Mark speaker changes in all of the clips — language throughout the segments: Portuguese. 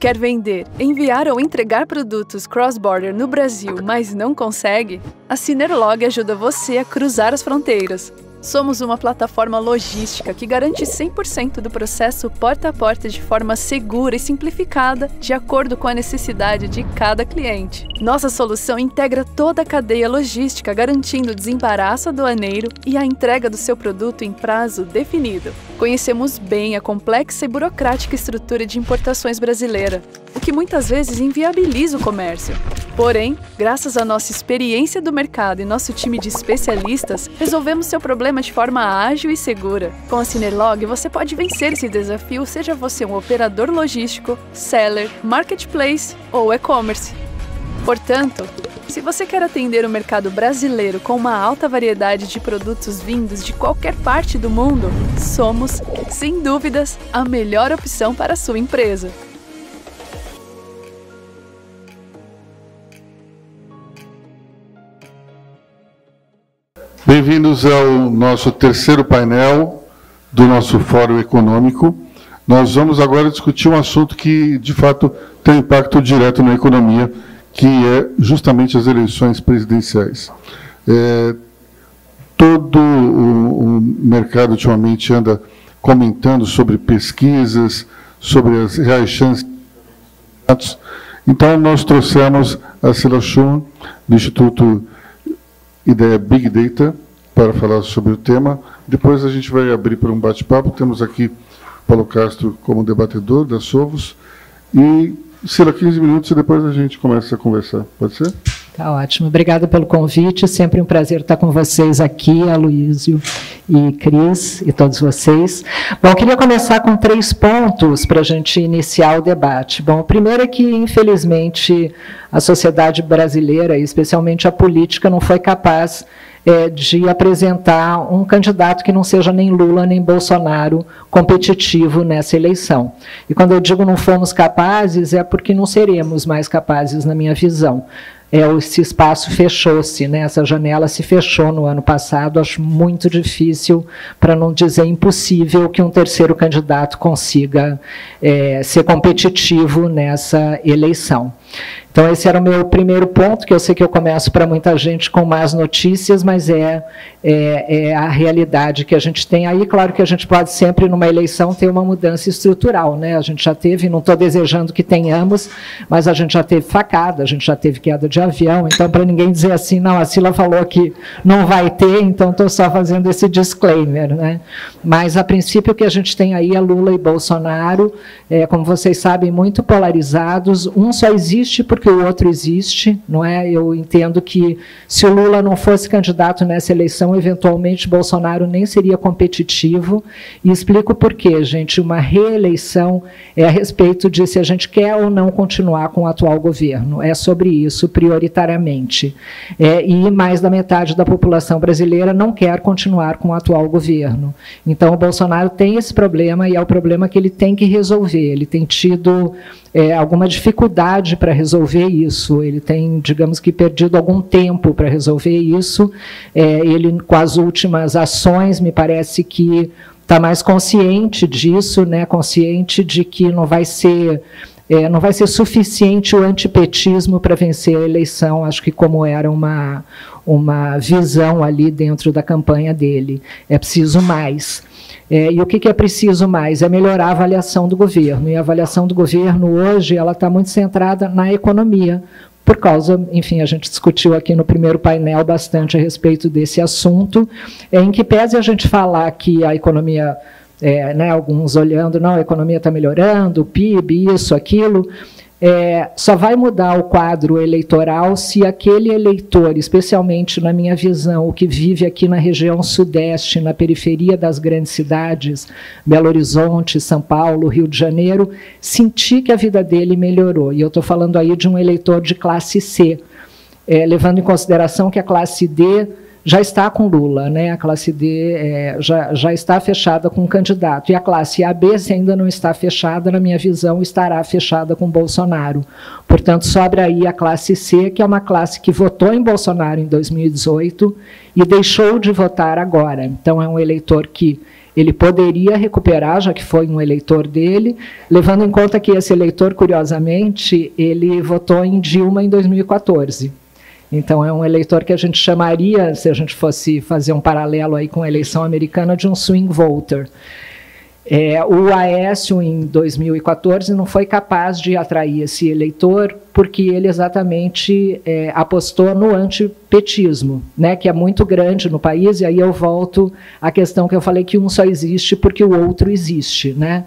Speaker 1: Quer vender, enviar ou entregar produtos cross-border no Brasil, mas não consegue? A Synerlog ajuda você a cruzar as fronteiras. Somos uma plataforma logística que garante 100% do processo porta a porta de forma segura e simplificada, de acordo com a necessidade de cada cliente. Nossa solução integra toda a cadeia logística, garantindo o desembaraço aduaneiro e a entrega do seu produto em prazo definido. Conhecemos bem a complexa e burocrática estrutura de importações brasileira, o que muitas vezes inviabiliza o comércio. Porém, graças à nossa experiência do mercado e nosso time de especialistas, resolvemos seu problema de forma ágil e segura. Com a Synerlog, você pode vencer esse desafio, seja você um operador logístico, seller, marketplace ou e-commerce. Portanto, se você quer atender o mercado brasileiro com uma alta variedade de produtos vindos de qualquer parte do mundo, somos, sem dúvidas, a melhor opção para a sua empresa.
Speaker 2: Bem-vindos ao nosso terceiro painel do nosso Fórum Econômico. Nós vamos agora discutir um assunto que, de fato, tem impacto direto na economia, que é justamente as eleições presidenciais. Todo o mercado ultimamente anda comentando sobre pesquisas, sobre as reais chances. Então, nós trouxemos a Sila Schum, do Instituto Ideia Big Data, para falar sobre o tema. Depois a gente vai abrir para um bate-papo. Temos aqui Paulo Castro como debatedor da Sovos. E, Sila, 15 minutos e depois a gente começa a conversar. Pode ser?
Speaker 3: Tá ótimo. Obrigada pelo convite. Sempre um prazer estar com vocês aqui, Aloísio e Cris e todos vocês. Bom, eu queria começar com 3 pontos para a gente iniciar o debate. Bom, o primeiro é que, infelizmente, a sociedade brasileira, e especialmente a política, não foi capaz de apresentar um candidato que não seja nem Lula nem Bolsonaro competitivo nessa eleição. E quando eu digo não fomos capazes, é porque não seremos mais capazes, na minha visão. Esse espaço fechou-se, né? Essa janela se fechou no ano passado. Acho muito difícil, para não dizer impossível, que um terceiro candidato consiga ser competitivo nessa eleição. Então, esse era o meu primeiro ponto, que eu sei que eu começo para muita gente com más notícias, mas é a realidade que a gente tem aí. Claro que a gente pode sempre, numa eleição, ter uma mudança estrutural, né? A gente já teve, não estou desejando que tenhamos, mas a gente já teve facada, a gente já teve queda de avião. Então, para ninguém dizer assim, não, a Sila falou que não vai ter, então estou só fazendo esse disclaimer, né? Mas, a princípio, o que a gente tem aí é Lula e Bolsonaro, como vocês sabem, muito polarizados. Um só existe porque o outro existe, não é? Eu entendo que, se o Lula não fosse candidato nessa eleição, eventualmente Bolsonaro nem seria competitivo. E explico por quê, gente. Uma reeleição é a respeito de se a gente quer ou não continuar com o atual governo. É sobre isso, prioritariamente. E mais da metade da população brasileira não quer continuar com o atual governo. Então, o Bolsonaro tem esse problema, e é o problema que ele tem que resolver. Ele tem tido alguma dificuldade para resolver isso. Ele tem, digamos que, perdido algum tempo para resolver isso. Ele, com as últimas ações, me parece que está mais consciente disso, né? Consciente de que não vai ser suficiente o antipetismo para vencer a eleição, acho que como era uma visão ali dentro da campanha dele. É preciso mais. E o que é preciso mais? É melhorar a avaliação do governo. E a avaliação do governo hoje ela está muito centrada na economia, por causa, enfim, a gente discutiu aqui no primeiro painel bastante a respeito desse assunto, em que pese a gente falar que a economia, alguns olhando, não, a economia está melhorando, o PIB, isso, aquilo, só vai mudar o quadro eleitoral se aquele eleitor, especialmente na minha visão, o que vive aqui na região sudeste, na periferia das grandes cidades, Belo Horizonte, São Paulo, Rio de Janeiro, sentir que a vida dele melhorou. E eu estou falando aí de um eleitor de classe C, levando em consideração que a classe D já está com Lula, né? A classe D já está fechada com um candidato. E a classe AB, se ainda não está fechada, na minha visão, estará fechada com Bolsonaro. Portanto, sobra aí a classe C, que é uma classe que votou em Bolsonaro em 2018 e deixou de votar agora. Então, é um eleitor que ele poderia recuperar, já que foi um eleitor dele, levando em conta que esse eleitor, curiosamente, ele votou em Dilma em 2014. Então, é um eleitor que a gente chamaria, se a gente fosse fazer um paralelo aí com a eleição americana, de um swing voter. O Aécio, em 2014, não foi capaz de atrair esse eleitor porque ele exatamente apostou no antipetismo, né, que é muito grande no país, e aí eu volto à questão que eu falei que um só existe porque o outro existe, né?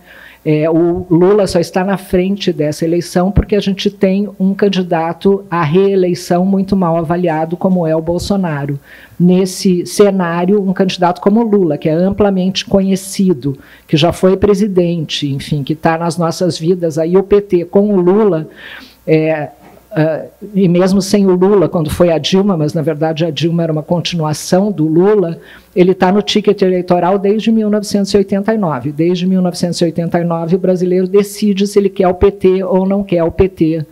Speaker 3: O Lula só está na frente dessa eleição porque a gente tem um candidato à reeleição muito mal avaliado, como é o Bolsonaro. Nesse cenário, um candidato como o Lula, que é amplamente conhecido, que já foi presidente, enfim, que está nas nossas vidas, aí o PT com o Lula, e mesmo sem o Lula, quando foi a Dilma, mas na verdade a Dilma era uma continuação do Lula, ele está no ticket eleitoral desde 1989. Desde 1989 o brasileiro decide se ele quer o PT ou não quer o PT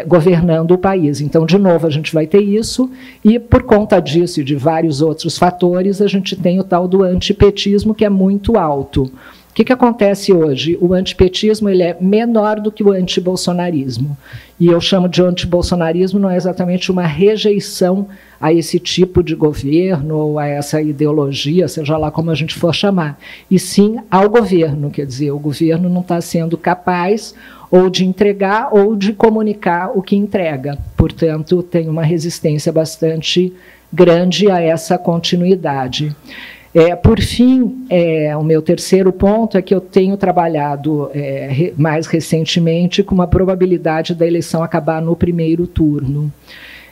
Speaker 3: governando o país. Então, de novo, a gente vai ter isso, e por conta disso e de vários outros fatores, a gente tem o tal do antipetismo, que é muito alto. O que acontece hoje? O antipetismo ele é menor do que o antibolsonarismo. E eu chamo de antibolsonarismo não é exatamente uma rejeição a esse tipo de governo ou a essa ideologia, seja lá como a gente for chamar, e sim ao governo. Quer dizer, o governo não está sendo capaz ou de entregar ou de comunicar o que entrega. Portanto, tem uma resistência bastante grande a essa continuidade. Por fim, o meu terceiro ponto é que eu tenho trabalhado mais recentemente com uma probabilidade da eleição acabar no primeiro turno.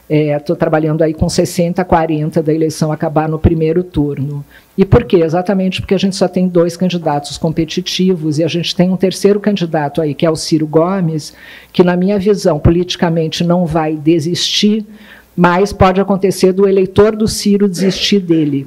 Speaker 3: Estou trabalhando aí com 60-40 da eleição acabar no primeiro turno. E por quê? Exatamente porque a gente só tem 2 candidatos competitivos e a gente tem um terceiro candidato aí, que é o Ciro Gomes, que, na minha visão, politicamente não vai desistir, mas pode acontecer do eleitor do Ciro desistir dele.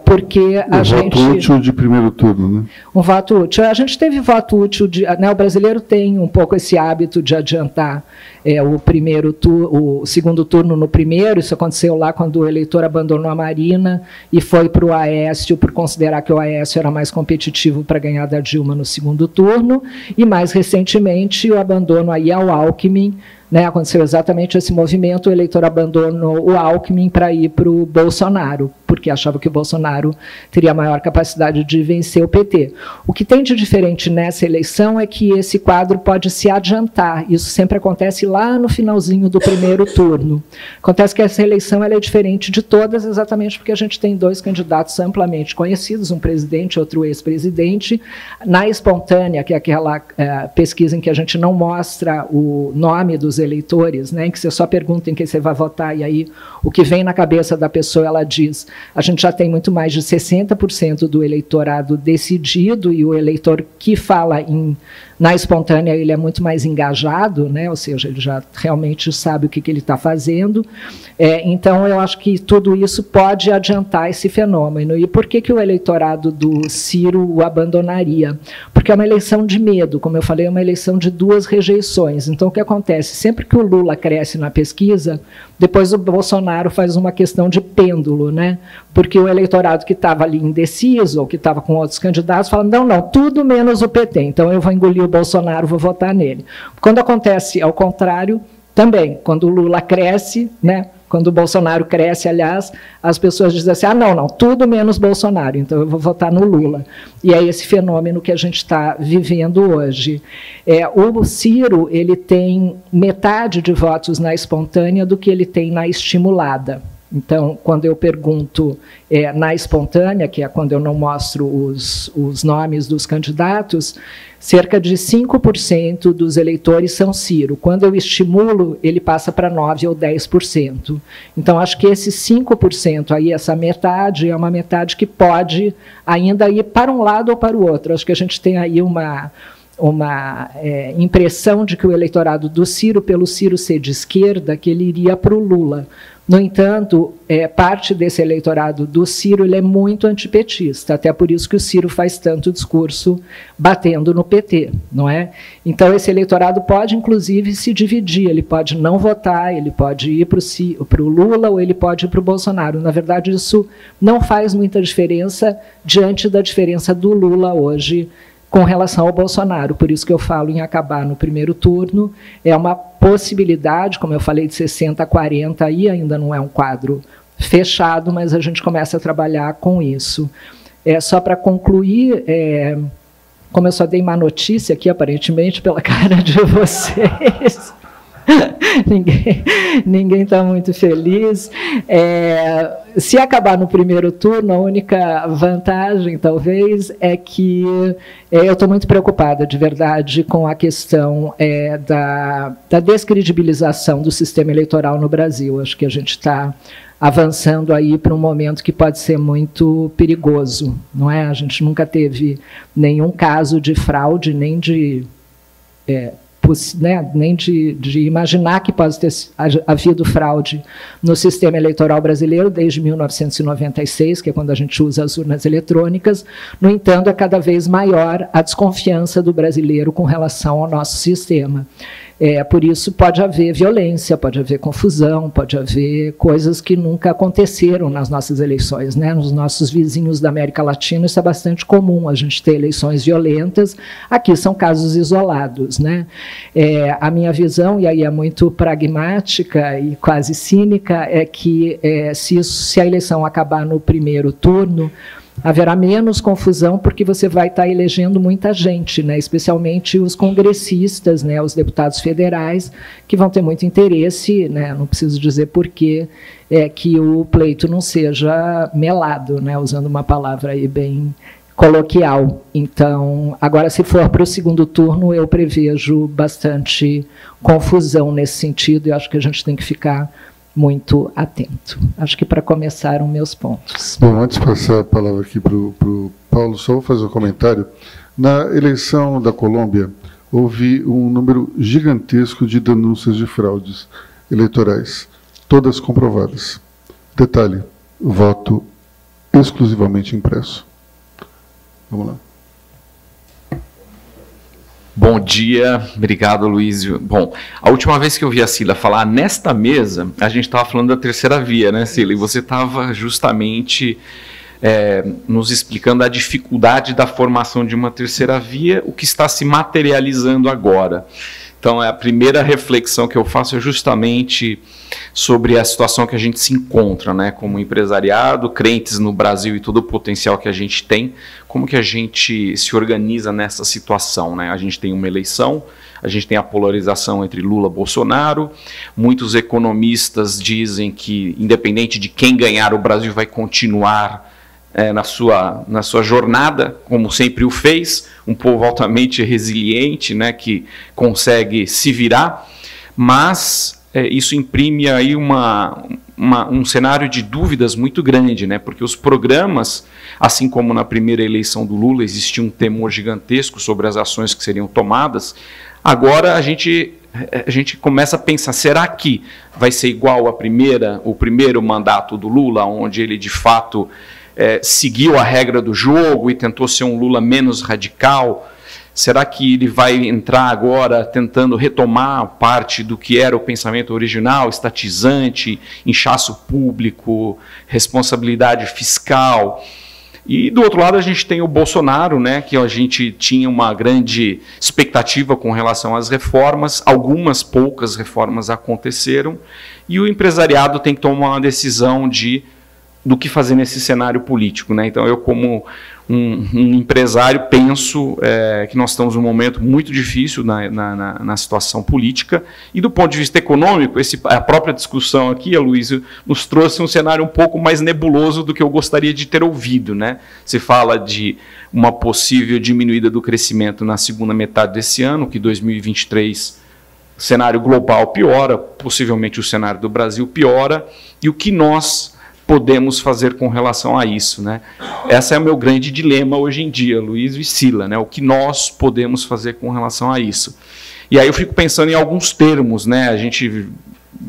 Speaker 3: Porque a gente...
Speaker 2: voto útil de primeiro turno, né?
Speaker 3: Um voto útil. A gente teve voto útil, né, o brasileiro tem um pouco esse hábito de adiantar o segundo turno no primeiro. Isso aconteceu lá quando o eleitor abandonou a Marina e foi para o Aécio, por considerar que o Aécio era mais competitivo para ganhar da Dilma no segundo turno, e mais recentemente o abandono aí ao Alckmin, né, aconteceu exatamente esse movimento, o eleitor abandonou o Alckmin para ir para o Bolsonaro, porque achava que o Bolsonaro teria maior capacidade de vencer o PT. O que tem de diferente nessa eleição é que esse quadro pode se adiantar, isso sempre acontece lá no finalzinho do primeiro turno. Acontece que essa eleição ela é diferente de todas, exatamente porque a gente tem 2 candidatos amplamente conhecidos, um presidente e outro ex-presidente. Na espontânea, que é aquela pesquisa em que a gente não mostra o nome dos eleitores, né, em que você só pergunta em quem você vai votar, e aí o que vem na cabeça da pessoa, ela diz, a gente já tem muito mais de 60% do eleitorado decidido, e o eleitor que fala na espontânea, ele é muito mais engajado, né, ou seja, ele já realmente sabe o que ele está fazendo. Então, eu acho que tudo isso pode adiantar esse fenômeno. E por que o eleitorado do Ciro o abandonaria? Porque é uma eleição de medo, como eu falei, é uma eleição de 2 rejeições. Então, o que acontece? Sempre que o Lula cresce na pesquisa, depois o Bolsonaro faz uma questão de pêndulo, né? Porque o eleitorado que estava ali indeciso, ou que estava com outros candidatos, fala, não, tudo menos o PT, então eu vou engolir o Bolsonaro, vou votar nele. Quando acontece ao contrário, também, quando o Lula cresce, né? Quando o Bolsonaro cresce, aliás, as pessoas dizem assim, não, tudo menos Bolsonaro, então eu vou votar no Lula. E é esse fenômeno que a gente está vivendo hoje. O Ciro, ele tem metade de votos na espontânea do que ele tem na estimulada. Então, quando eu pergunto na espontânea, que é quando eu não mostro os nomes dos candidatos, cerca de 5% dos eleitores são Ciro. Quando eu estimulo, ele passa para 9% ou 10%. Então, acho que esses 5%, aí, essa metade, é uma metade que pode ainda ir para um lado ou para o outro. Acho que a gente tem aí uma impressão de que o eleitorado do Ciro, pelo Ciro ser de esquerda, que ele iria para o Lula. No entanto, parte desse eleitorado do Ciro ele é muito antipetista, até por isso que o Ciro faz tanto discurso batendo no PT, não é? Então, esse eleitorado pode, inclusive, se dividir, ele pode não votar, ele pode ir para o Lula ou ele pode ir para o Bolsonaro. Na verdade, isso não faz muita diferença diante da diferença do Lula hoje com relação ao Bolsonaro. Por isso que eu falo em acabar no primeiro turno. É uma possibilidade, como eu falei, de 60 a 40, aí ainda não é um quadro fechado, mas a gente começa a trabalhar com isso. Só para concluir, como eu só dei má notícia aqui, aparentemente, pela cara de vocês, ninguém está muito feliz. Se acabar no primeiro turno, a única vantagem, talvez, é que eu estou muito preocupada, de verdade, com a questão da descredibilização do sistema eleitoral no Brasil. Acho que a gente está avançando aí para um momento que pode ser muito perigoso, não é? A gente nunca teve nenhum caso de fraude, nem de imaginar que pode ter havido fraude no sistema eleitoral brasileiro desde 1996, que é quando a gente usa as urnas eletrônicas. No entanto, é cada vez maior a desconfiança do brasileiro com relação ao nosso sistema. Por isso, pode haver violência, pode haver confusão, pode haver coisas que nunca aconteceram nas nossas eleições, né? Nos nossos vizinhos da América Latina, isso é bastante comum, a gente ter eleições violentas. Aqui são casos isolados, né? A minha visão, e aí é muito pragmática e quase cínica, é que se a eleição acabar no primeiro turno, haverá menos confusão, porque você vai estar elegendo muita gente, né? Especialmente os congressistas, né? Os deputados federais, que vão ter muito interesse, né? Não preciso dizer porquê, que o pleito não seja melado, né? Usando uma palavra aí bem coloquial. Então, agora, se for para o segundo turno, eu prevejo bastante confusão nesse sentido, e acho que a gente tem que ficar muito atento. Acho que para começar eram meus pontos.
Speaker 2: Bom, antes de passar a palavra aqui para o Paulo, só vou fazer um comentário. Na eleição da Colômbia, houve um número gigantesco de denúncias de fraudes eleitorais, todas comprovadas. Detalhe, voto exclusivamente impresso. Vamos lá.
Speaker 4: Bom dia, obrigado, Luísio. Bom, a última vez que eu vi a Cila falar nesta mesa, a gente estava falando da terceira via, né, Cila? E você estava justamente nos explicando a dificuldade da formação de uma terceira via, o que está se materializando agora. Então, a primeira reflexão que eu faço é justamente sobre a situação que a gente se encontra, né, como empresariado, crentes no Brasil e todo o potencial que a gente tem, como que a gente se organiza nessa situação, né? A gente tem uma eleição, a gente tem a polarização entre Lula e Bolsonaro, muitos economistas dizem que, independente de quem ganhar, o Brasil vai continuar na sua jornada, como sempre o fez, um povo altamente resiliente, né, que consegue se virar, mas isso imprime aí um cenário de dúvidas muito grande, né, porque os programas, assim como na primeira eleição do Lula, existia um temor gigantesco sobre as ações que seriam tomadas. Agora a gente começa a pensar, será que vai ser igual o primeiro mandato do Lula, onde ele de fato seguiu a regra do jogo e tentou ser um Lula menos radical? Será que ele vai entrar agora tentando retomar parte do que era o pensamento original, estatizante, inchaço público, responsabilidade fiscal? E do outro lado a gente tem o Bolsonaro, né, que a gente tinha uma grande expectativa com relação às reformas, algumas poucas reformas aconteceram, e o empresariado tem que tomar uma decisão do que fazer nesse cenário político, né? Então, eu, como um empresário, penso que nós estamos num momento muito difícil na situação política, e do ponto de vista econômico, a própria discussão aqui, Aloysio, nos trouxe um cenário um pouco mais nebuloso do que eu gostaria de ter ouvido, né? Se fala de uma possível diminuída do crescimento na segunda metade desse ano, que 2023 o cenário global piora, possivelmente o cenário do Brasil piora, e o que nós podemos fazer com relação a isso, né? Esse é o meu grande dilema hoje em dia, Luísio e Cila, né? O que nós podemos fazer com relação a isso. E aí eu fico pensando em alguns termos, né? A gente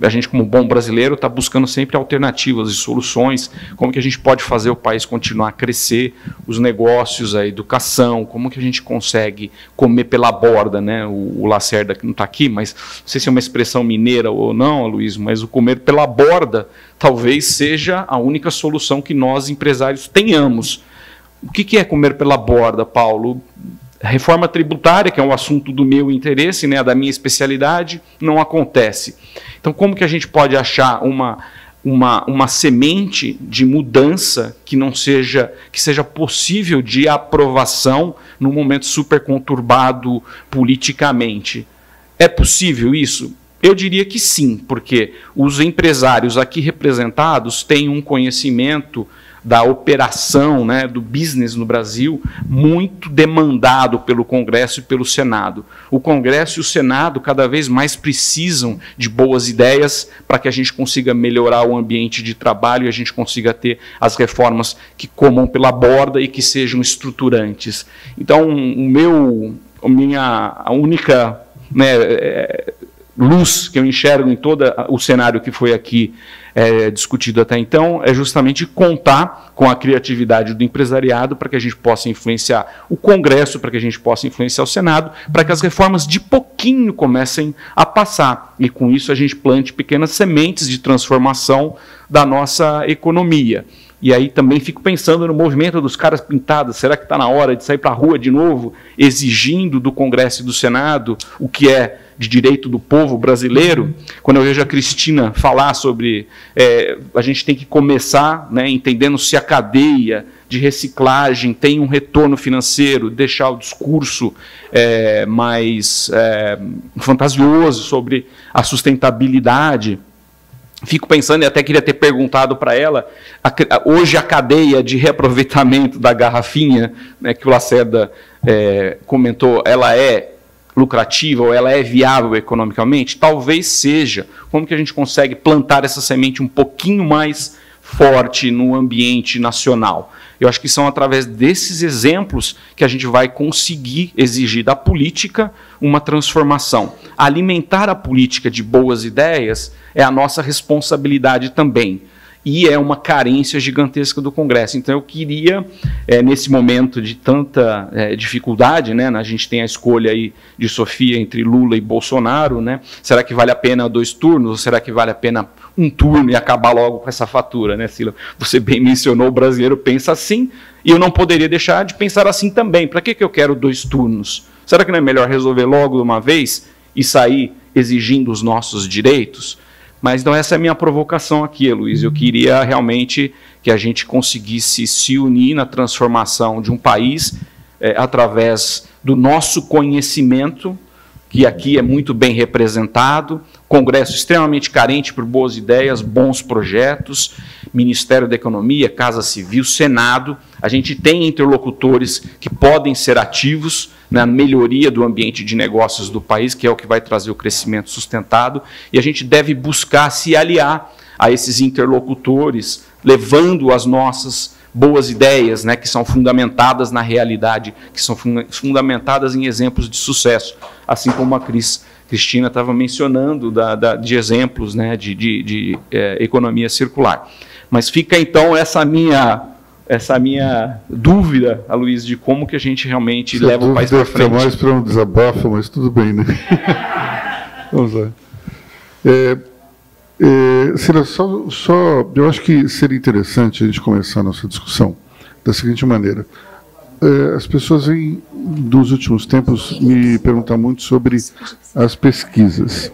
Speaker 4: a gente, como bom brasileiro, está buscando sempre alternativas e soluções, como que a gente pode fazer o país continuar a crescer, os negócios, a educação, como que a gente consegue comer pela borda, né? O Lacerda, que não está aqui, mas não sei se é uma expressão mineira ou não, Aloysio, mas o comer pela borda talvez seja a única solução que nós, empresários, tenhamos. O que é comer pela borda, Paulo? Reforma tributária, que é um assunto do meu interesse, né, da minha especialidade, não acontece. Então, como que a gente pode achar uma semente de mudança que seja possível de aprovação num momento super conturbado politicamente? É possível isso? Eu diria que sim, porque os empresários aqui representados têm um conhecimento da operação, né, do business no Brasil, muito demandado pelo Congresso e pelo Senado. O Congresso e o Senado cada vez mais precisam de boas ideias para que a gente consiga melhorar o ambiente de trabalho e a gente consiga ter as reformas que comam pela borda e que sejam estruturantes. Então, a única, né, luz que eu enxergo em todo o cenário que foi aqui discutido até então é justamente contar com a criatividade do empresariado para que a gente possa influenciar o Congresso, para que a gente possa influenciar o Senado, para que as reformas de pouquinho comecem a passar e com isso a gente plante pequenas sementes de transformação da nossa economia. E aí também fico pensando no movimento dos caras pintados. Será que está na hora de sair para a rua de novo, exigindo do Congresso e do Senado o que é de direito do povo brasileiro? Quando eu vejo a Cristina falar sobre a gente tem que começar, né, entendendo se a cadeia de reciclagem tem um retorno financeiro, deixar o discurso mais fantasioso sobre a sustentabilidade. Fico pensando, e até queria ter perguntado para ela, hoje a cadeia de reaproveitamento da garrafinha, né, que o Lacerda comentou, ela é lucrativa ou ela é viável economicamente? Talvez seja. Como que a gente consegue plantar essa semente um pouquinho mais forte no ambiente nacional? Eu acho que são através desses exemplos que a gente vai conseguir exigir da política uma transformação. Alimentar a política de boas ideias é a nossa responsabilidade também. E é uma carência gigantesca do Congresso. Então eu queria, nesse momento de tanta dificuldade, né, a gente tem a escolha aí de Sofia entre Lula e Bolsonaro, né, será que vale a pena 2 turnos ou será que vale a pena 1 turno e acabar logo com essa fatura, né, Sila? Você bem mencionou, o brasileiro pensa assim, e eu não poderia deixar de pensar assim também. Para que eu quero 2 turnos? Será que não é melhor resolver logo de uma vez e sair exigindo os nossos direitos? Mas então essa é a minha provocação aqui, Luiz. Eu queria realmente que a gente conseguisse se unir na transformação de um país através do nosso conhecimento, que aqui é muito bem representado, Congresso extremamente carente por boas ideias, bons projetos, Ministério da Economia, Casa Civil, Senado. A gente tem interlocutores que podem ser ativos na melhoria do ambiente de negócios do país, que é o que vai trazer o crescimento sustentado, e a gente deve buscar se aliar a esses interlocutores, levando as nossas boas ideias, né, que são fundamentadas na realidade, que são fundamentadas em exemplos de sucesso, assim como a Cristina estava mencionando de exemplos, né, de economia circular. Mas fica então essa minha dúvida, Aloysio, de como que a gente realmente leva o país para frente.
Speaker 2: Mais para um desabafo, mas tudo bem, né? Vamos lá. Sila, eu acho que seria interessante a gente começar a nossa discussão da seguinte maneira. As pessoas vêm, nos últimos tempos, me perguntar muito sobre as pesquisas.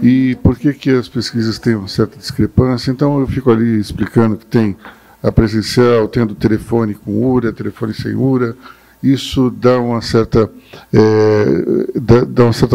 Speaker 2: E por que as pesquisas têm uma certa discrepância. Então, eu fico ali explicando que tem a presencial, tendo telefone com URA, telefone sem URA. Isso dá uma certa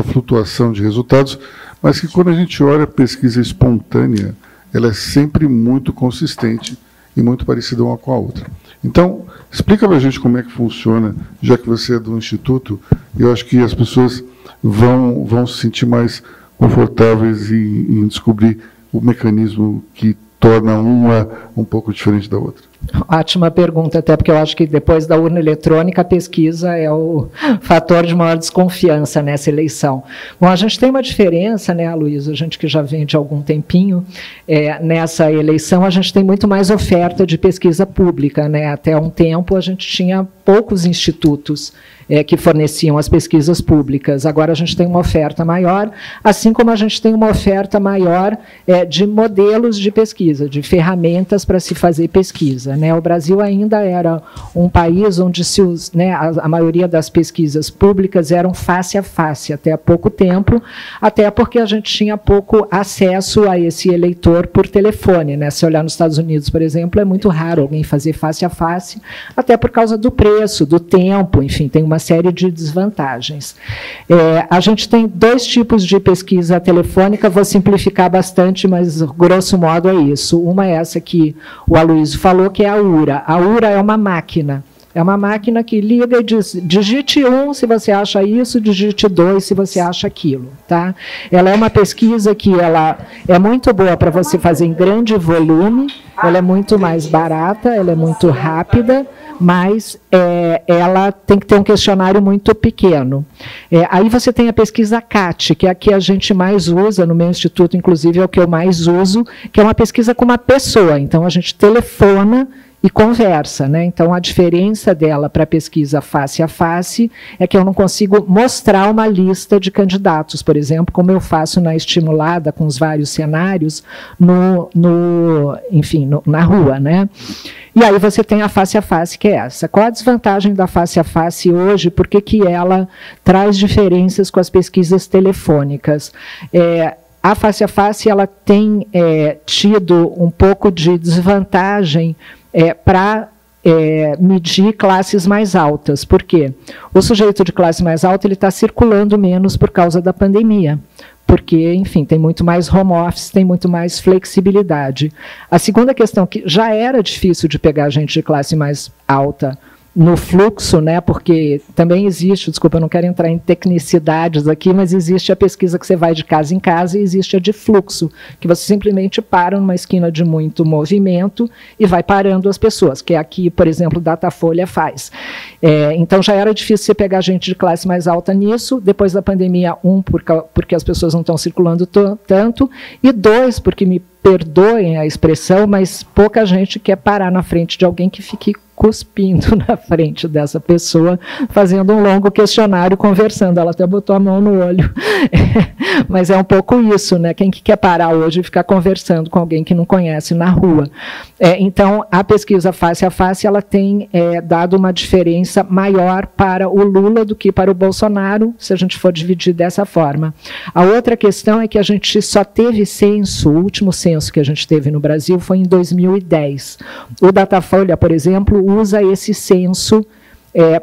Speaker 2: flutuação de resultados, mas que quando a gente olha a pesquisa espontânea, ela é sempre muito consistente e muito parecida uma com a outra. Então, explica para a gente como é que funciona, já que você é do Instituto, eu acho que as pessoas vão se sentir mais confortáveis em descobrir o mecanismo que torna uma um pouco diferente da outra.
Speaker 3: Ótima pergunta, até porque eu acho que depois da urna eletrônica, a pesquisa é o fator de maior desconfiança nessa eleição. Bom, a gente tem uma diferença, né, Aloysio, a gente que já vem de algum tempinho, nessa eleição a gente tem muito mais oferta de pesquisa pública, né? Até um tempo a gente tinha poucos institutos que forneciam as pesquisas públicas. Agora a gente tem uma oferta maior, assim como a gente tem uma oferta maior de modelos de pesquisa, de ferramentas para se fazer pesquisa, né? O Brasil ainda era um país onde a maioria das pesquisas públicas eram face a face, até há pouco tempo, até porque a gente tinha pouco acesso a esse eleitor por telefone, né? Se olhar nos Estados Unidos, por exemplo, é muito raro alguém fazer face a face, até por causa do preço, do tempo, enfim, tem uma série de desvantagens. A gente tem 2 tipos de pesquisa telefônica, vou simplificar bastante, mas grosso modo é isso. Uma é essa que o Aloysio falou, que é a URA. A URA é uma máquina. É uma máquina que liga e diz, digite 1 se você acha isso, digite 2 se você acha aquilo. Tá? Ela é uma pesquisa que ela é muito boa para você fazer em grande volume, ela é muito mais barata, ela é muito rápida, mas ela tem que ter um questionário muito pequeno. Aí você tem a pesquisa CAT, que é a que a gente mais usa, no meu instituto, inclusive, é o que eu mais uso, que é uma pesquisa com uma pessoa. Então, a gente telefona e conversa, né? Então, a diferença dela para a pesquisa face a face é que eu não consigo mostrar uma lista de candidatos, por exemplo, como eu faço na Estimulada, com os vários cenários, na rua, né? E aí você tem a face a face, que é essa. Qual a desvantagem da face a face hoje? Por que ela traz diferenças com as pesquisas telefônicas? A face a face ela tem tido um pouco de desvantagem para medir classes mais altas. Por quê? O sujeito de classe mais alta está circulando menos por causa da pandemia. Porque, enfim, tem muito mais home office, tem muito mais flexibilidade. A segunda questão, que já era difícil de pegar gente de classe mais alta no fluxo, né, porque também existe, desculpa, eu não quero entrar em tecnicidades aqui, mas existe a pesquisa que você vai de casa em casa e existe a de fluxo, que você simplesmente para numa esquina de muito movimento e vai parando as pessoas, que é aqui, por exemplo, Datafolha faz. Então já era difícil você pegar gente de classe mais alta nisso, depois da pandemia, porque as pessoas não estão circulando tanto, e 2, porque me perdoem a expressão, mas pouca gente quer parar na frente de alguém que fique cuspindo na frente dessa pessoa, fazendo um longo questionário, conversando. Ela até botou a mão no olho. Mas é um pouco isso, né? Quem que quer parar hoje e ficar conversando com alguém que não conhece na rua? Então, a pesquisa face a face, ela tem dado uma diferença maior para o Lula do que para o Bolsonaro, se a gente for dividir dessa forma. A outra questão é que a gente só teve censo, o último censo que a gente teve no Brasil foi em 2010. O Datafolha, por exemplo, usa esse censo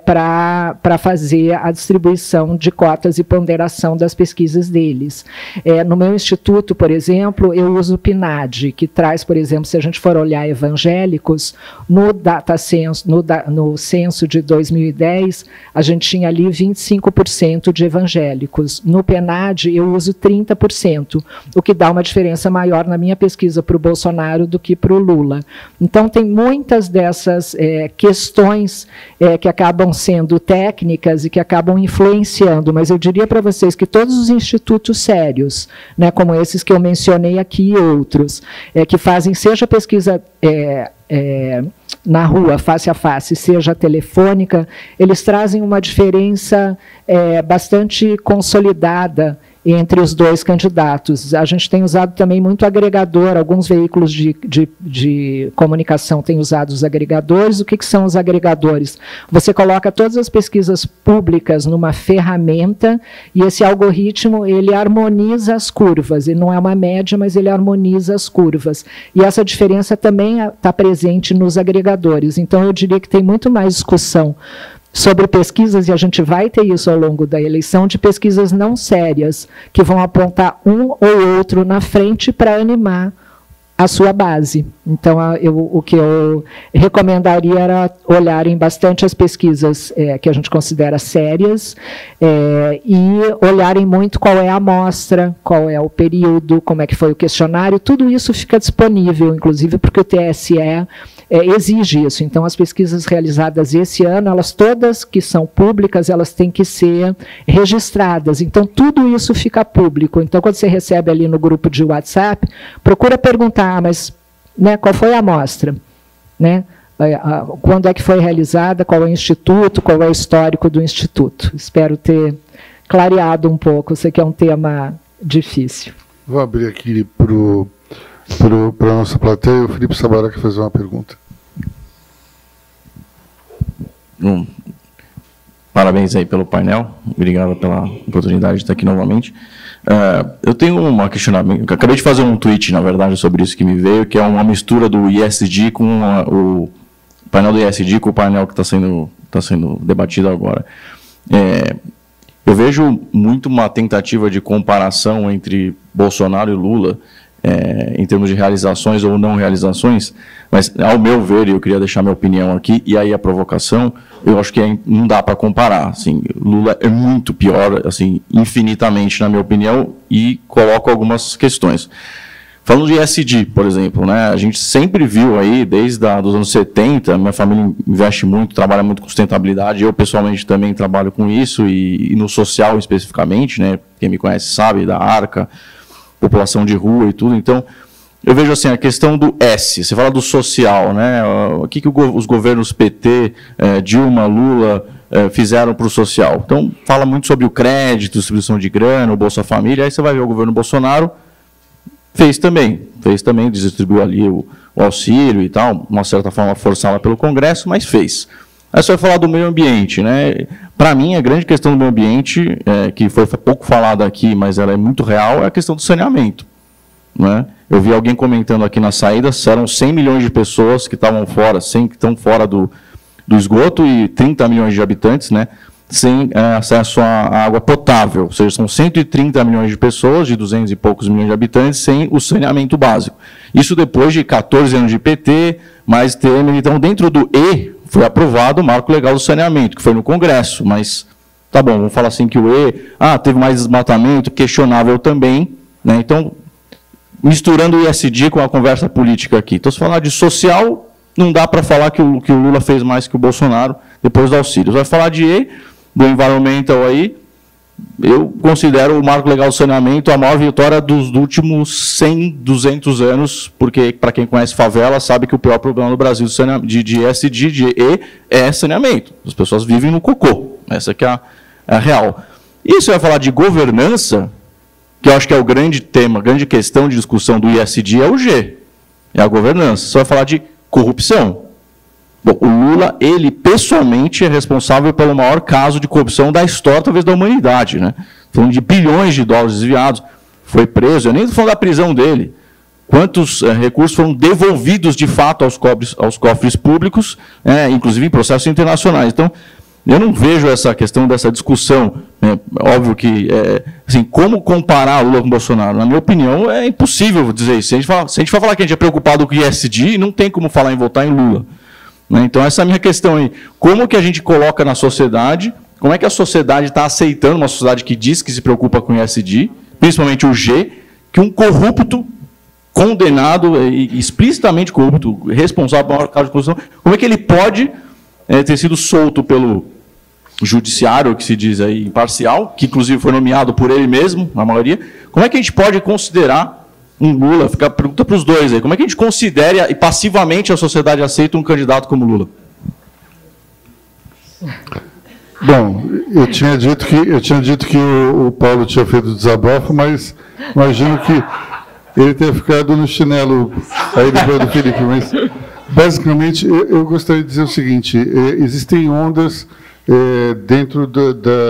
Speaker 3: para fazer a distribuição de cotas e ponderação das pesquisas deles. No meu instituto, por exemplo, eu uso o PNAD, que traz, por exemplo, se a gente for olhar evangélicos, no censo de 2010, a gente tinha ali 25% de evangélicos. No PNAD, eu uso 30%, o que dá uma diferença maior na minha pesquisa para o Bolsonaro do que para o Lula. Então, tem muitas dessas questões que acabam sendo técnicas e que acabam influenciando, mas eu diria para vocês que todos os institutos sérios, né, como esses que eu mencionei aqui e outros, que fazem seja pesquisa na rua, face a face, seja telefônica, eles trazem uma diferença bastante consolidada entre os 2 candidatos. A gente tem usado também muito agregador, alguns veículos de comunicação têm usado os agregadores. O que são os agregadores? Você coloca todas as pesquisas públicas numa ferramenta e esse algoritmo, ele harmoniza as curvas, ele não é uma média, mas ele harmoniza as curvas. E essa diferença também está presente nos agregadores. Então, eu diria que tem muito mais discussão sobre pesquisas, e a gente vai ter isso ao longo da eleição, de pesquisas não sérias, que vão apontar um ou outro na frente para animar a sua base. Então, o que eu recomendaria era olharem bastante as pesquisas que a gente considera sérias e olharem muito qual é a amostra, qual é o período, como é que foi o questionário. Tudo isso fica disponível, inclusive porque o TSE exige isso. Então, as pesquisas realizadas esse ano, elas todas que são públicas, elas têm que ser registradas. Então, tudo isso fica público. Então, quando você recebe ali no grupo de WhatsApp, procura perguntar, mas, né, qual foi a amostra? Né? Quando é que foi realizada, qual é o instituto, qual é o histórico do instituto. Espero ter clareado um pouco, sei que é um tema difícil.
Speaker 2: Vou abrir aqui para a nossa plateia. O Felipe Sabará quer fazer uma pergunta.
Speaker 5: Parabéns aí pelo painel, obrigado pela oportunidade de estar aqui novamente. Eu tenho um questionamento, acabei de fazer um tweet, na verdade, sobre isso que me veio, que é uma mistura do ISD com o painel do ISD com o painel que está sendo debatido agora. Eu vejo muito uma tentativa de comparação entre Bolsonaro e Lula, em termos de realizações ou não realizações, mas, ao meu ver, e eu queria deixar minha opinião aqui, e aí a provocação, eu acho que não dá para comparar. Assim, Lula é muito pior, assim, infinitamente, na minha opinião, e coloco algumas questões. Falando de ESG, por exemplo, né, a gente sempre viu aí, desde os anos 70, minha família investe muito, trabalha muito com sustentabilidade, eu pessoalmente também trabalho com isso, e no social especificamente, né, quem me conhece sabe, da Arca, população de rua e tudo. Então, eu vejo assim, a questão do S, você fala do social, né? O que os governos PT, Dilma, Lula, fizeram para o social? Então, fala muito sobre o crédito, distribuição de grana, o Bolsa Família, aí você vai ver o governo Bolsonaro, fez também, distribuiu ali o auxílio e tal, uma certa forma forçada pelo Congresso, mas fez. Aí você vai falar do meio ambiente, né? Para mim, a grande questão do meio ambiente, que foi pouco falada aqui, mas ela é muito real, é a questão do saneamento, né? Eu vi alguém comentando aqui na saída, eram 100 milhões de pessoas que estavam fora, 100 que estão fora do esgoto e 30 milhões de habitantes, né, sem acesso à água potável. Ou seja, são 130 milhões de pessoas, de 200 e poucos milhões de habitantes, sem o saneamento básico. Isso depois de 14 anos de PT, mais Temer. Então, dentro do E, foi aprovado o Marco Legal do Saneamento, que foi no Congresso, mas, tá bom, vamos falar assim que o E, teve mais desmatamento, questionável também, né? Então, misturando o ISD com a conversa política aqui. Então, se falar de social, não dá para falar que o Lula fez mais que o Bolsonaro depois do auxílio. Vai falar de E, do environmental aí, eu considero o Marco Legal do Saneamento a maior vitória dos últimos 100, 200 anos, porque, para quem conhece favela, sabe que o pior problema no Brasil de ESG, de E, é saneamento. As pessoas vivem no cocô. Essa que é a real. E se vai falar de governança, que eu acho que é o grande tema, a grande questão de discussão do ISD é o G, é a governança. Você vai falar de corrupção. Bom, o Lula, ele pessoalmente é responsável pelo maior caso de corrupção da história, talvez da humanidade, né? Falando de bilhões de dólares desviados, foi preso, eu nem estou falando da prisão dele. Quantos recursos foram devolvidos de fato aos cofres públicos, inclusive em processos internacionais. Então, eu não vejo essa questão dessa discussão, óbvio que, assim, como comparar Lula com Bolsonaro? Na minha opinião, é impossível dizer isso. Se a gente for falar que a gente é preocupado com o ISD, não tem como falar em votar em Lula. Então, essa é a minha questão aí. Como que a gente coloca na sociedade, como é que a sociedade está aceitando, uma sociedade que diz que se preocupa com o ISD, principalmente o G, que um corrupto, condenado, explicitamente corrupto, responsável pelo maior caso de corrupção, como é que ele pode ter sido solto pelo judiciário, que se diz aí imparcial, que inclusive foi nomeado por ele mesmo, na maioria, como é que a gente pode considerar um Lula, fica a pergunta para os dois aí, como é que a gente considera e passivamente a sociedade aceita um candidato como Lula?
Speaker 2: Bom, eu tinha dito que o Paulo tinha feito o desabafo, mas imagino que ele tenha ficado no chinelo aí depois do Felipe, mas basicamente eu gostaria de dizer o seguinte, existem ondas dentro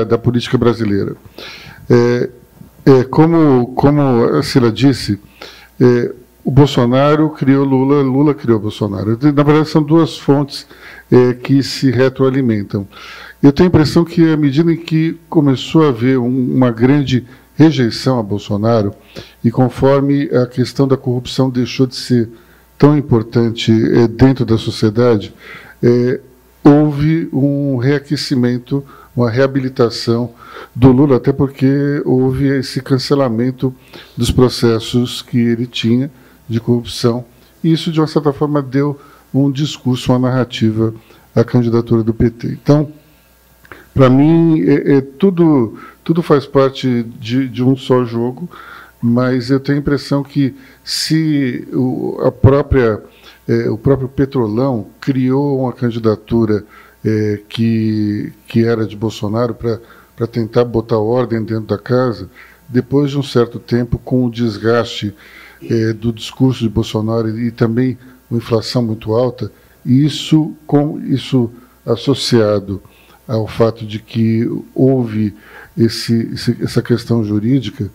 Speaker 2: da política brasileira. Como a Cila disse, o Bolsonaro criou Lula, Lula criou Bolsonaro. Na verdade, são duas fontes que se retroalimentam. Eu tenho a impressão que, à medida em que começou a haver uma grande rejeição a Bolsonaro, e conforme a questão da corrupção deixou de ser tão importante dentro da sociedade, houve um reaquecimento, uma reabilitação do Lula, até porque houve esse cancelamento dos processos que ele tinha de corrupção, e isso, de uma certa forma, deu um discurso, uma narrativa à candidatura do PT. Então, para mim, tudo faz parte de um só jogo, mas eu tenho a impressão que se o próprio Petrolão criou uma candidatura que era de Bolsonaro para tentar botar ordem dentro da casa, depois de um certo tempo, com o desgaste do discurso de Bolsonaro e também uma inflação muito alta, isso associado ao fato de que houve essa questão jurídica,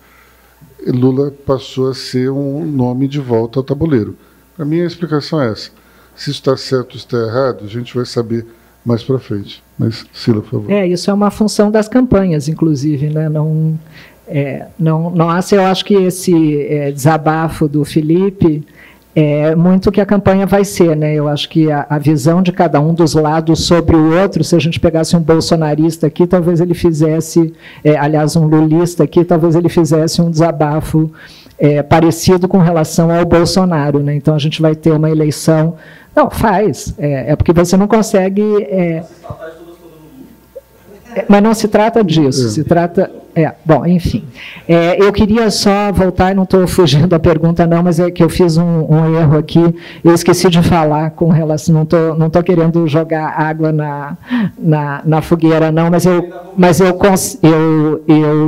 Speaker 2: Lula passou a ser um nome de volta ao tabuleiro. Para mim, a explicação é essa. Se isso está certo ou está errado, a gente vai saber mais para frente. Mas, Cila, por favor.
Speaker 3: Isso é uma função das campanhas, inclusive, né? Eu acho que esse desabafo do Felipe é muito o que a campanha vai ser, né? Eu acho que a visão de cada um dos lados sobre o outro, se a gente pegasse um bolsonarista aqui, talvez ele fizesse, aliás, um lulista aqui, talvez ele fizesse um desabafo parecido com relação ao Bolsonaro, né? Então a gente vai ter uma eleição. Não, faz. É porque você não consegue. Mas não se trata disso, se trata... bom, enfim. Eu queria só voltar, não estou fugindo da pergunta não, mas é que eu fiz um erro aqui, eu esqueci de falar com relação, não estou querendo jogar água na fogueira não, mas eu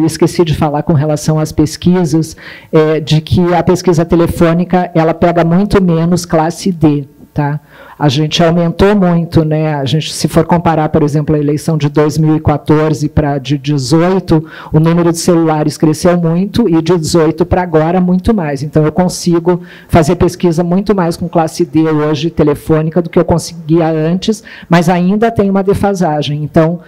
Speaker 3: esqueci de falar com relação às pesquisas, de que a pesquisa telefônica, ela pega muito menos classe D, tá? A gente aumentou muito, né? Se for comparar, por exemplo, a eleição de 2014 para de 2018, o número de celulares cresceu muito e de 2018 para agora muito mais. Então, eu consigo fazer pesquisa muito mais com classe D hoje, telefônica, do que eu conseguia antes, mas ainda tem uma defasagem. Então,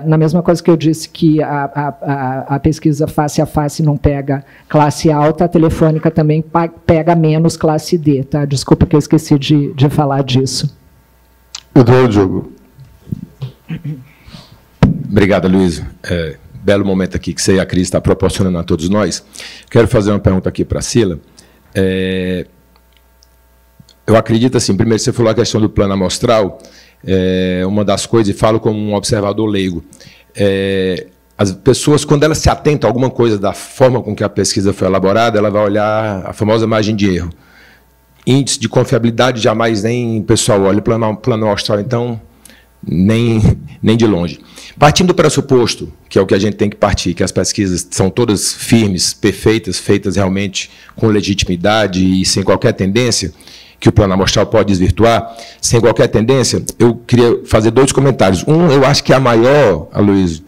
Speaker 3: na mesma coisa que eu disse que a pesquisa face a face não pega classe alta, a telefônica também pega menos classe D, tá? Desculpa que eu esqueci de falar disso.
Speaker 2: Eduardo Diogo.
Speaker 6: Obrigado, Luiz. Belo momento aqui que você e a Cris estão proporcionando a todos nós. Quero fazer uma pergunta aqui para a Cila. Eu acredito assim, primeiro você falou a questão do plano amostral, uma das coisas, e falo como um observador leigo, as pessoas, quando elas se atentam a alguma coisa da forma com que a pesquisa foi elaborada, ela vai olhar a famosa margem de erro. Índice de confiabilidade, jamais nem o pessoal olha. Plano amostral, então, nem de longe. Partindo do pressuposto, que é o que a gente tem que partir, que as pesquisas são todas firmes, perfeitas, feitas realmente com legitimidade e sem qualquer tendência, que o plano amostral pode desvirtuar, sem qualquer tendência, eu queria fazer dois comentários. Eu acho que a maior, Aloysio,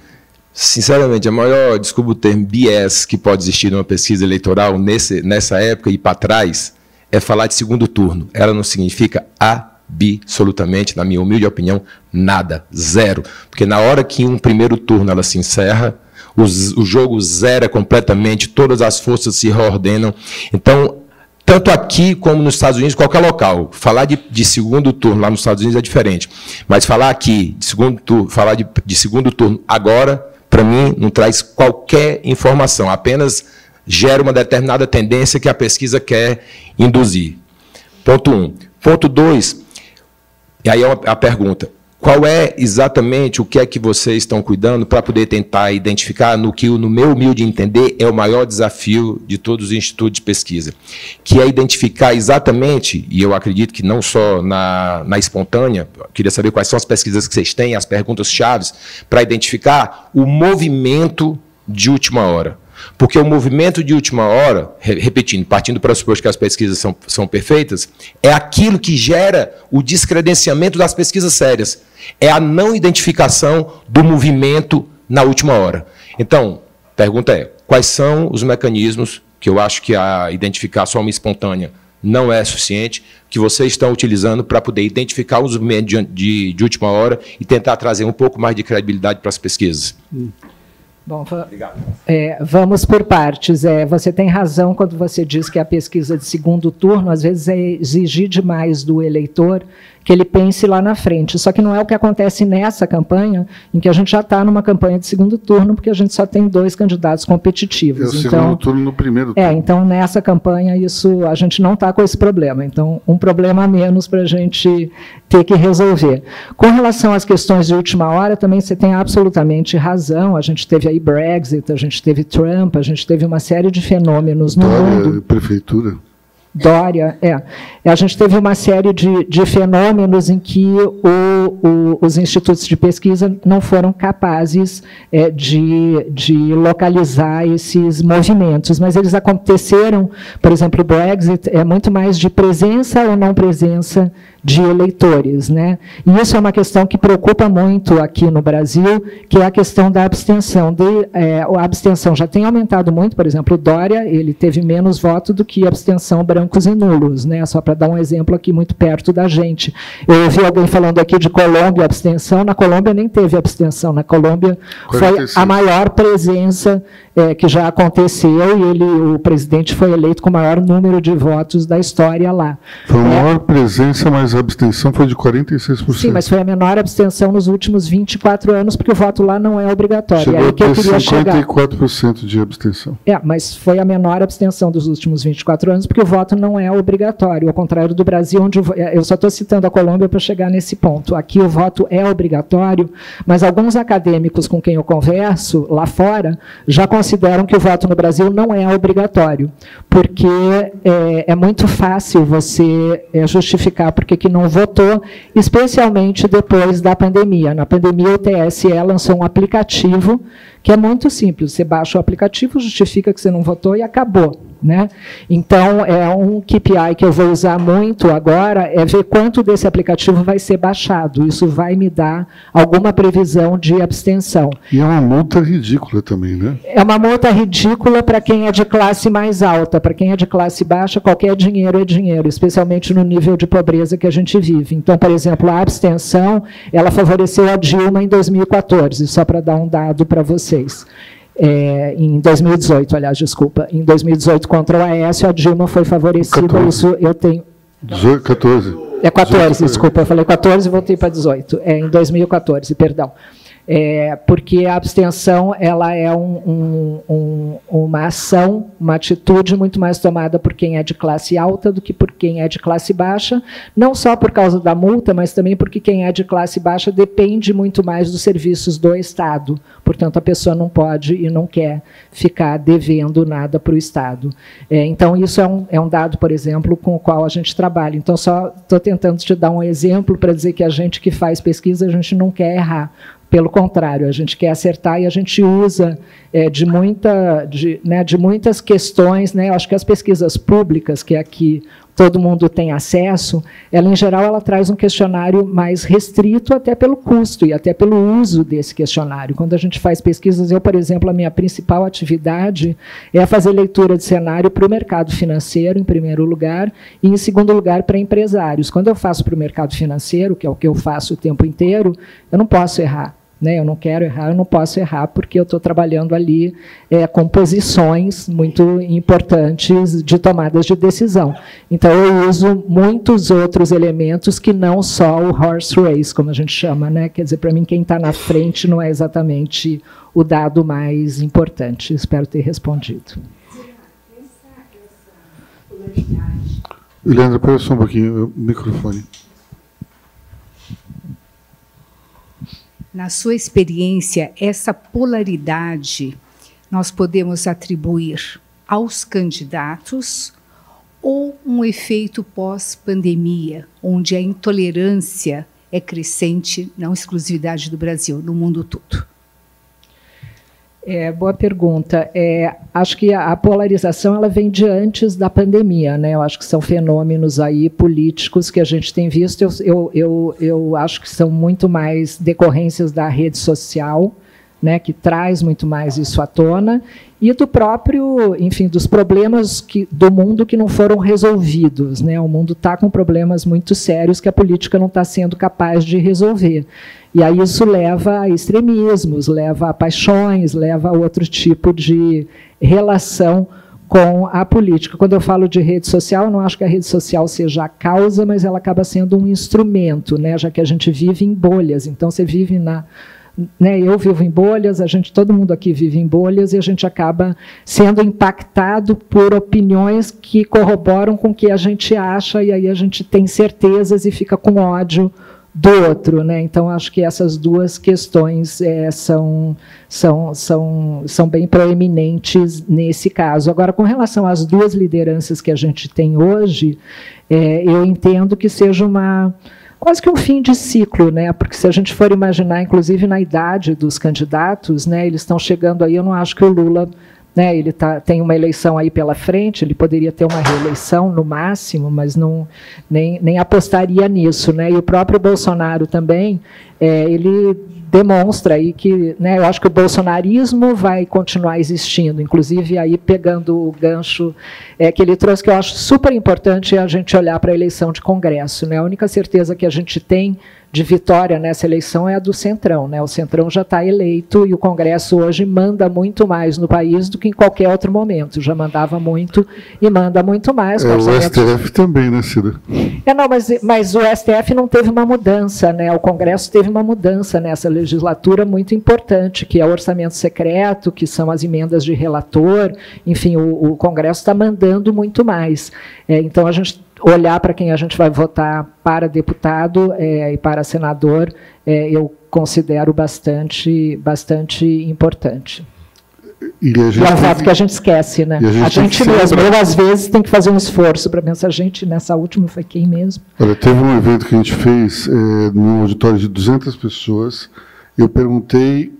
Speaker 6: sinceramente, a maior, desculpa o termo, bias que pode existir numa pesquisa eleitoral nessa época e para trás, é falar de segundo turno. Ela não significa absolutamente, na minha humilde opinião, nada, zero. Porque na hora que um primeiro turno ela se encerra, o jogo zera completamente, todas as forças se reordenam. Então, tanto aqui como nos Estados Unidos, qualquer local, falar de segundo turno lá nos Estados Unidos é diferente. Mas falar aqui de segundo turno, falar de segundo turno agora, para mim, não traz qualquer informação, apenas gera uma determinada tendência que a pesquisa quer induzir. Ponto 1. Ponto 2, e aí é a pergunta, qual é exatamente o que é que vocês estão cuidando para poder tentar identificar no que, no meu humilde entender, é o maior desafio de todos os institutos de pesquisa, que é identificar exatamente, e eu acredito que não só na espontânea, queria saber quais são as pesquisas que vocês têm, as perguntas-chave, para identificar o movimento de última hora. Porque o movimento de última hora, repetindo, partindo do pressuposto que as pesquisas são perfeitas, é aquilo que gera o descredenciamento das pesquisas sérias. É a não identificação do movimento na última hora. Então, a pergunta é, quais são os mecanismos, que eu acho que a identificar só uma espontânea não é suficiente, que vocês estão utilizando para poder identificar os movimentos de última hora e tentar trazer um pouco mais de credibilidade para as pesquisas?
Speaker 3: Bom, vamos por partes. Você tem razão quando você diz que a pesquisa de segundo turno, às vezes, é exigir demais do eleitor que ele pense lá na frente. Só que não é o que acontece nessa campanha, em que a gente já está numa campanha de segundo turno, porque a gente só tem 2 candidatos competitivos.
Speaker 2: É o segundo turno no primeiro turno.
Speaker 3: Então, nessa campanha, a gente não está com esse problema. Então, um problema a menos para a gente ter que resolver. Com relação às questões de última hora, também você tem absolutamente razão. A gente teve aí Brexit, a gente teve Trump, a gente teve uma série de fenômenos no mundo.
Speaker 2: Prefeitura.
Speaker 3: Dória, a gente teve uma série de fenômenos em que os institutos de pesquisa não foram capazes de localizar esses movimentos, mas eles aconteceram, por exemplo, o Brexit é muito mais de presença ou não presença de eleitores, né? E isso é uma questão que preocupa muito aqui no Brasil, que é a questão da abstenção. A abstenção já tem aumentado muito, por exemplo, o Dória, ele teve menos voto do que a abstenção brancos e nulos, né? Só para dar um exemplo aqui muito perto da gente. Eu ouvi alguém falando aqui de Colômbia, abstenção, na Colômbia nem teve abstenção, na Colômbia 46. Foi a maior presença que já aconteceu e o presidente foi eleito com o maior número de votos da história lá.
Speaker 2: Foi a maior presença, mas a abstenção foi de 46%.
Speaker 3: Sim, mas foi a menor abstenção nos últimos 24 anos, porque o voto lá não é obrigatório.
Speaker 2: Chegou
Speaker 3: é aí que eu queria
Speaker 2: 54% de abstenção.
Speaker 3: Mas foi a menor abstenção dos últimos 24 anos, porque o voto não é obrigatório, ao contrário do Brasil, onde eu só estou citando a Colômbia para chegar nesse ponto. Aqui o voto é obrigatório, mas alguns acadêmicos com quem eu converso, lá fora, já consideram que o voto no Brasil não é obrigatório, porque é muito fácil você justificar porque que não votou, especialmente depois da pandemia. Na pandemia, o TSE lançou um aplicativo que é muito simples. Você baixa o aplicativo, justifica que você não votou e acabou, né? Então, é um KPI que eu vou usar muito agora, é ver quanto desse aplicativo vai ser baixado. Isso vai me dar alguma previsão de abstenção.
Speaker 2: E é uma multa ridícula também, né?
Speaker 3: É uma multa ridícula para quem é de classe mais alta. Para quem é de classe baixa, qualquer dinheiro é dinheiro, especialmente no nível de pobreza que a gente vive. Então, por exemplo, a abstenção, ela favoreceu a Dilma em 2014, só para dar um dado para vocês. Em 2018, aliás, desculpa. Em 2018, contra o Aécio, a Dilma foi favorecida.
Speaker 2: 14.
Speaker 3: Isso eu tenho...
Speaker 2: 14.
Speaker 3: 14, desculpa, eu falei 14 e voltei para 18. Em 2014, perdão. Porque a abstenção ela é uma ação, uma atitude muito mais tomada por quem é de classe alta do que por quem é de classe baixa, não só por causa da multa, mas também porque quem é de classe baixa depende muito mais dos serviços do Estado. Portanto, a pessoa não pode e não quer ficar devendo nada para o Estado. Então, isso é um dado, por exemplo, com o qual a gente trabalha. Então, só estou tentando te dar um exemplo para dizer que a gente que faz pesquisa, a gente não quer errar. Pelo contrário, a gente quer acertar e a gente usa de muitas questões, né? Eu acho que as pesquisas públicas, que aqui todo mundo tem acesso, ela, em geral, ela traz um questionário mais restrito até pelo custo e até pelo uso desse questionário. Quando a gente faz pesquisas, eu, por exemplo, a minha principal atividade é fazer leitura de cenário para o mercado financeiro, em primeiro lugar, e, em segundo lugar, para empresários. Quando eu faço para o mercado financeiro, que é o que eu faço o tempo inteiro, eu não posso errar. Eu não quero errar, eu não posso errar, porque eu estou trabalhando ali com posições muito importantes de tomadas de decisão. Então, eu uso muitos outros elementos que não só o horse race, como a gente chama, né? Quer dizer, para mim, quem está na frente não é exatamente o dado mais importante. Espero ter respondido.
Speaker 2: Leandro, pera só um pouquinho, o microfone.
Speaker 7: Na sua experiência, essa polaridade nós podemos atribuir aos candidatos ou um efeito pós-pandemia, onde a intolerância é crescente, não exclusividade do Brasil, no mundo todo?
Speaker 3: Boa pergunta. Acho que a polarização ela vem de antes da pandemia, né? Eu acho que são fenômenos aí políticos que a gente tem visto. Eu acho que são muito mais decorrências da rede social, né, que traz muito mais isso à tona, e do próprio, enfim, dos problemas do mundo que não foram resolvidos, né? O mundo está com problemas muito sérios que a política não está sendo capaz de resolver. E aí isso leva a extremismos, leva a paixões, leva a outro tipo de relação com a política. Quando eu falo de rede social, eu não acho que a rede social seja a causa, mas ela acaba sendo um instrumento, né, já que a gente vive em bolhas. Então, você vive eu vivo em bolhas, todo mundo aqui vive em bolhas, e a gente acaba sendo impactado por opiniões que corroboram com o que a gente acha, e aí a gente tem certezas e fica com ódio do outro, né? Então, acho que essas duas questões são bem proeminentes nesse caso. Agora, com relação às duas lideranças que a gente tem hoje, eu entendo que seja quase que um fim de ciclo, né? Porque se a gente for imaginar, inclusive na idade dos candidatos, né, eles estão chegando aí, eu não acho que o Lula, né, ele tem uma eleição aí pela frente, ele poderia ter uma reeleição no máximo, mas nem apostaria nisso, né? E o próprio Bolsonaro também, ele demonstra aí que, né, eu acho que o bolsonarismo vai continuar existindo, inclusive aí pegando o gancho que ele trouxe, que eu acho super importante, é a gente olhar para a eleição de Congresso, né? A única certeza que a gente tem de vitória nessa eleição é a do Centrão, né? O Centrão já está eleito e o Congresso hoje manda muito mais no país do que em qualquer outro momento. Já mandava muito e manda muito mais.
Speaker 2: O STF também, né, Cida?
Speaker 3: Não, mas o STF não teve uma mudança, né? O Congresso teve uma mudança nessa legislatura muito importante, que é o orçamento secreto, que são as emendas de relator, enfim, o Congresso está mandando muito mais. Então, a gente olhar para quem a gente vai votar para deputado e para senador, eu considero bastante importante. E é um fato que a gente esquece, né? A gente mesmo, eu às vezes tem que fazer um esforço para pensar, gente, nessa última foi quem mesmo?
Speaker 2: Olha, teve um evento que a gente fez num auditório de 200 pessoas, eu perguntei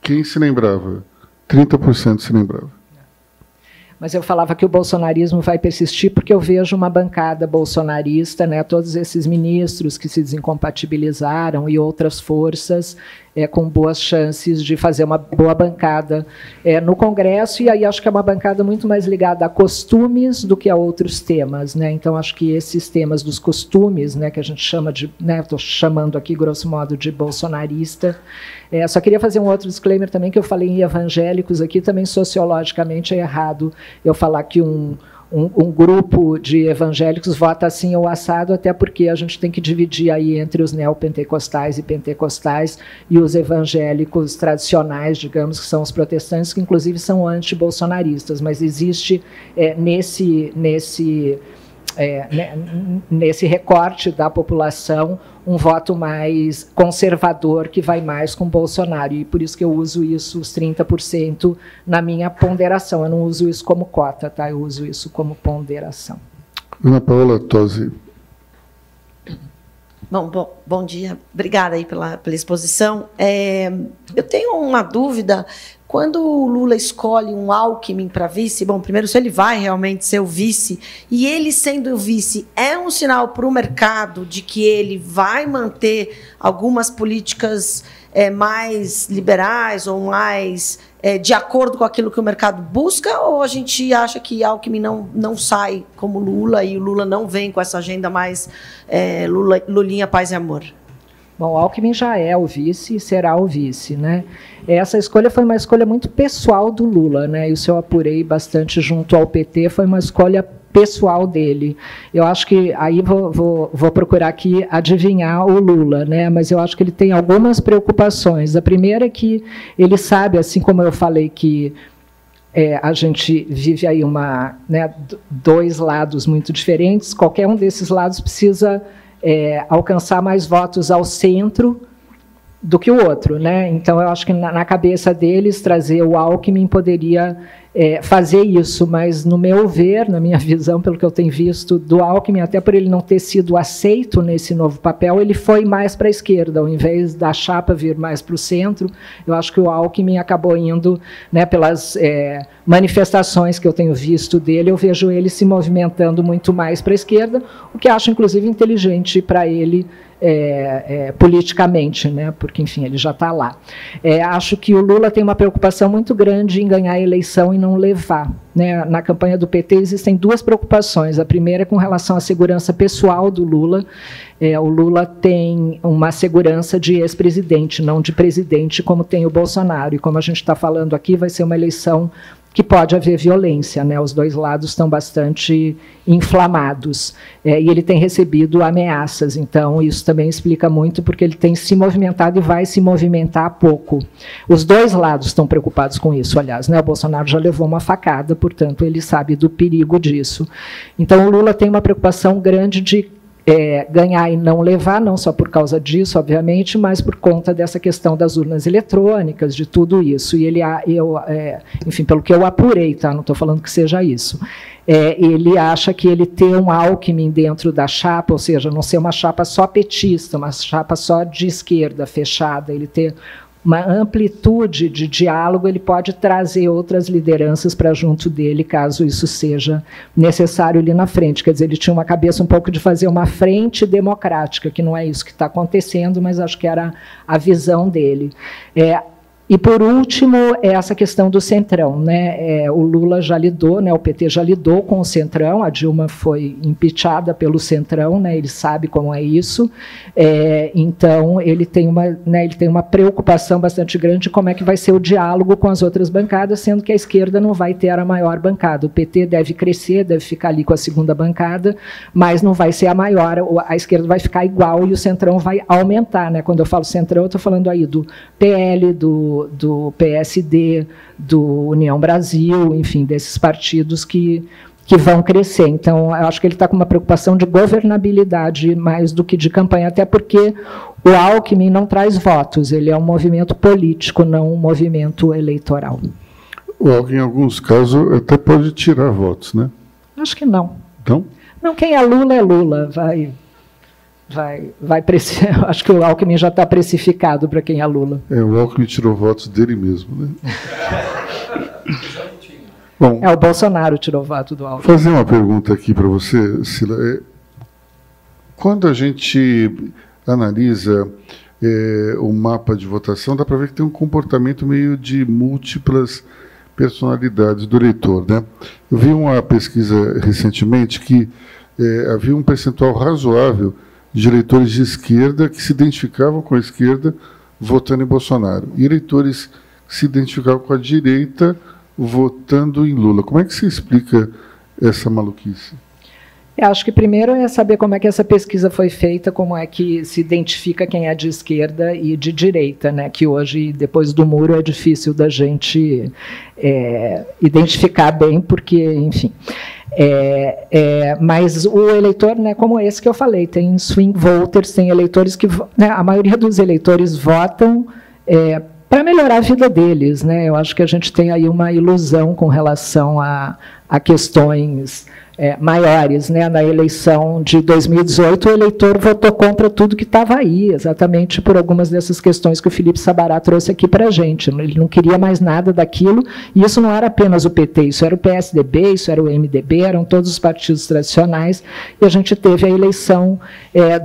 Speaker 2: quem se lembrava, 30% se lembrava.
Speaker 3: Mas eu falava que o bolsonarismo vai persistir porque eu vejo uma bancada bolsonarista, né, todos esses ministros que se desincompatibilizaram e outras forças com boas chances de fazer uma boa bancada no Congresso, e aí acho que é uma bancada muito mais ligada a costumes do que a outros temas, né? Então, acho que esses temas dos costumes, né, que a gente chama de, né, estou chamando aqui, grosso modo, de bolsonarista. Só queria fazer um outro disclaimer também, que eu falei em evangélicos aqui, também sociologicamente é errado eu falar que um grupo de evangélicos vota assim ou assado, até porque a gente tem que dividir aí entre os neopentecostais e pentecostais e os evangélicos tradicionais, digamos, que são os protestantes, que inclusive são anti-bolsonaristas, mas existe nesse recorte da população um voto mais conservador que vai mais com Bolsonaro, e por isso que eu uso isso, os 30%, na minha ponderação. Eu não uso isso como cota, tá? Eu uso isso como ponderação.
Speaker 2: Ana Paula Tosi.
Speaker 8: Bom dia, obrigada aí pela exposição. Eu tenho uma dúvida. Quando o Lula escolhe um Alckmin para vice, primeiro, se ele vai realmente ser o vice, e ele sendo o vice, é um sinal para o mercado de que ele vai manter algumas políticas mais liberais ou mais de acordo com aquilo que o mercado busca, ou a gente acha que Alckmin não sai como Lula e o Lula não vem com essa agenda mais Lulinha, paz e amor?
Speaker 3: Bom, Alckmin já é o vice e será o vice, né? Essa escolha foi uma escolha muito pessoal do Lula, né? E o eu apurei bastante junto ao PT, foi uma escolha pessoal dele. Eu acho que, aí vou procurar aqui adivinhar o Lula, né? Mas eu acho que ele tem algumas preocupações. A primeira é que ele sabe, assim como eu falei que a gente vive aí dois lados muito diferentes, qualquer um desses lados precisa alcançar mais votos ao centro do que o outro, né? Então, eu acho que na cabeça deles, trazer o Alckmin poderia fazer isso, mas, no meu ver, na minha visão, pelo que eu tenho visto do Alckmin, até por ele não ter sido aceito nesse novo papel, ele foi mais para a esquerda, ao invés da chapa vir mais para o centro. Eu acho que o Alckmin acabou indo, né, pelas manifestações que eu tenho visto dele, eu vejo ele se movimentando muito mais para a esquerda, o que acho, inclusive, inteligente para ele, politicamente, né? Porque, enfim, ele já está lá. Acho que o Lula tem uma preocupação muito grande em ganhar a eleição e não levar né, na campanha do PT existem duas preocupações. A primeira é com relação à segurança pessoal do Lula. O Lula tem uma segurança de ex-presidente, não de presidente, como tem o Bolsonaro. E como a gente está falando aqui, vai ser uma eleição que pode haver violência, né? Os dois lados estão bastante inflamados, e ele tem recebido ameaças, então isso também explica muito porque ele tem se movimentado e vai se movimentar pouco. Os dois lados estão preocupados com isso, aliás, né? O Bolsonaro já levou uma facada, portanto ele sabe do perigo disso. Então o Lula tem uma preocupação grande de ganhar e não levar, não só por causa disso, obviamente, mas por conta dessa questão das urnas eletrônicas, de tudo isso. E ele, enfim, pelo que eu apurei, tá? Não estou falando que seja isso. Ele acha que ele ter um Alckmin dentro da chapa, ou seja, não ser uma chapa só petista, uma chapa só de esquerda, fechada, ele ter uma amplitude de diálogo, ele pode trazer outras lideranças para junto dele, caso isso seja necessário ali na frente. Quer dizer, ele tinha uma cabeça um pouco de fazer uma frente democrática, que não é isso que está acontecendo, mas acho que era a visão dele. E, por último, essa questão do Centrão, né? O Lula já lidou, né? O PT já lidou com o Centrão, a Dilma foi impeachada pelo Centrão, né? Ele sabe como é isso, então ele tem uma preocupação bastante grande de como é que vai ser o diálogo com as outras bancadas, sendo que a esquerda não vai ter a maior bancada. O PT deve crescer, deve ficar ali com a segunda bancada, mas não vai ser a maior, a esquerda vai ficar igual e o Centrão vai aumentar, né? Quando eu falo Centrão, eu estou falando aí do PL, do PSD, do União Brasil, enfim, desses partidos que vão crescer. Então, eu acho que ele está com uma preocupação de governabilidade mais do que de campanha, até porque o Alckmin não traz votos, ele é um movimento político, não um movimento eleitoral.
Speaker 2: O Alckmin, em alguns casos, até pode tirar votos, né?
Speaker 3: Acho que não.
Speaker 2: Então?
Speaker 3: Não, quem é Lula, acho que o Alckmin já está precificado para quem é Lula.
Speaker 2: O Alckmin tirou votos dele mesmo, né? Bom,
Speaker 3: o Bolsonaro tirou voto do Alckmin.
Speaker 2: Vou fazer uma pergunta aqui para você, Cila. Quando a gente analisa o mapa de votação, dá para ver que tem um comportamento meio de múltiplas personalidades do eleitor, né? Eu vi uma pesquisa recentemente que havia um percentual razoável de eleitores de esquerda que se identificavam com a esquerda votando em Bolsonaro, e eleitores que se identificavam com a direita votando em Lula. Como é que se explica essa maluquice?
Speaker 3: Eu acho que primeiro é saber como é que essa pesquisa foi feita, como é que se identifica quem é de esquerda e de direita, né? Que hoje, depois do muro, é difícil da gente identificar bem, porque, enfim... mas o eleitor, né, como esse que eu falei, tem swing voters, tem eleitores que, né, a maioria dos eleitores votam para melhorar a vida deles, né? Eu acho que a gente tem aí uma ilusão com relação a questões maiores, né? Na eleição de 2018, o eleitor votou contra tudo que estava aí, exatamente por algumas dessas questões que o Felipe Sabará trouxe aqui para a gente. Ele não queria mais nada daquilo, e isso não era apenas o PT, isso era o PSDB, isso era o MDB, eram todos os partidos tradicionais, e a gente teve a eleição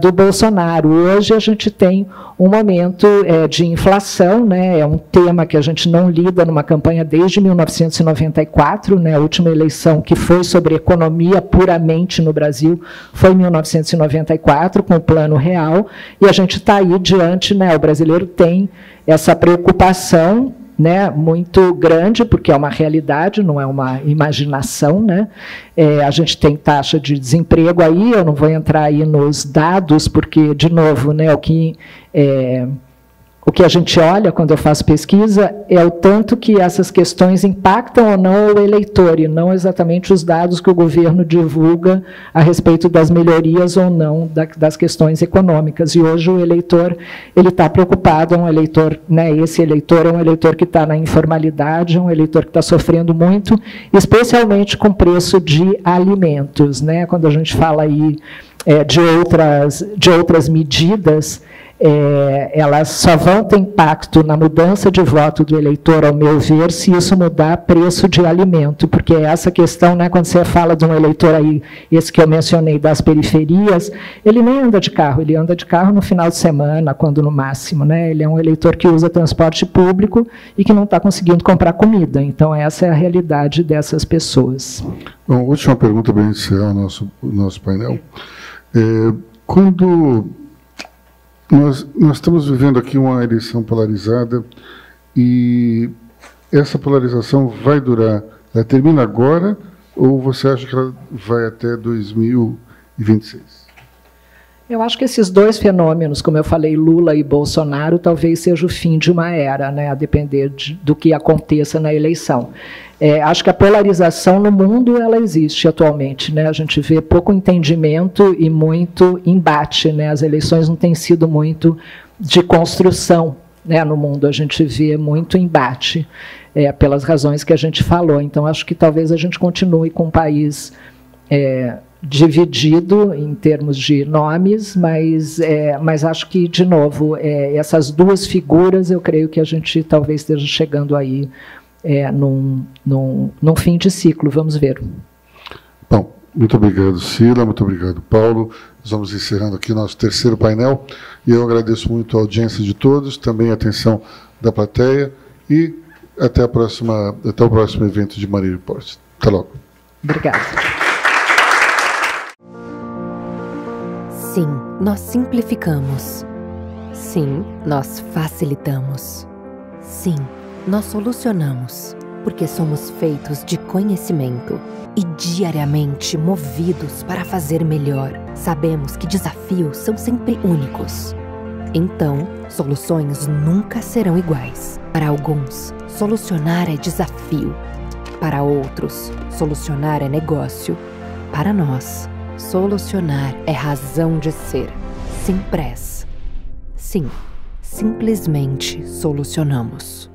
Speaker 3: do Bolsonaro. Hoje a gente tem um momento de inflação, né? É um tema que a gente não lida numa campanha desde 1994, né? A última eleição que foi sobre economia puramente no Brasil foi em 1994, com o Plano Real, e a gente está aí diante, né? O brasileiro tem essa preocupação, né, muito grande, porque é uma realidade, não é uma imaginação, né? A gente tem taxa de desemprego aí, eu não vou entrar aí nos dados, porque, de novo, né, o que a gente olha quando eu faço pesquisa é o tanto que essas questões impactam ou não o eleitor, e não exatamente os dados que o governo divulga a respeito das melhorias ou não das questões econômicas. E hoje o eleitor está preocupado, é um eleitor, né, esse eleitor é um eleitor que está na informalidade, é um eleitor que está sofrendo muito, especialmente com preço de alimentos, né? Quando a gente fala aí de outras medidas, elas só vão ter impacto na mudança de voto do eleitor, ao meu ver, se isso mudar preço de alimento, porque essa questão, né, quando você fala de um eleitor aí, esse que eu mencionei das periferias, ele nem anda de carro, ele anda de carro no final de semana, quando no máximo, né, ele é um eleitor que usa transporte público e que não está conseguindo comprar comida, então essa é a realidade dessas pessoas.
Speaker 2: Bom, última pergunta para iniciar o nosso painel. Quando nós estamos vivendo aqui uma eleição polarizada e essa polarização vai durar, ela termina agora ou você acha que ela vai até 2026?
Speaker 3: Eu acho que esses dois fenômenos, como eu falei, Lula e Bolsonaro, talvez seja o fim de uma era, né, a depender do que aconteça na eleição. Acho que a polarização no mundo ela existe atualmente, né? A gente vê pouco entendimento e muito embate, né? As eleições não têm sido muito de construção, né, no mundo, a gente vê muito embate, pelas razões que a gente falou. Então, acho que talvez a gente continue com um país dividido em termos de nomes, mas acho que, de novo, essas duas figuras, eu creio que a gente talvez esteja chegando aí num fim de ciclo, vamos ver.
Speaker 2: Bom, muito obrigado, Cila, muito obrigado, Paulo. Nós vamos encerrando aqui o nosso terceiro painel, e eu agradeço muito a audiência de todos, também a atenção da plateia, e até o próximo evento de Maria Report. Até logo.
Speaker 3: Obrigada.
Speaker 9: Sim, nós simplificamos. Sim, nós facilitamos. Sim, nós solucionamos, porque somos feitos de conhecimento e diariamente movidos para fazer melhor. Sabemos que desafios são sempre únicos. Então, soluções nunca serão iguais. Para alguns, solucionar é desafio. Para outros, solucionar é negócio. Para nós, solucionar é razão de ser. Simpress. Sim, simplesmente solucionamos.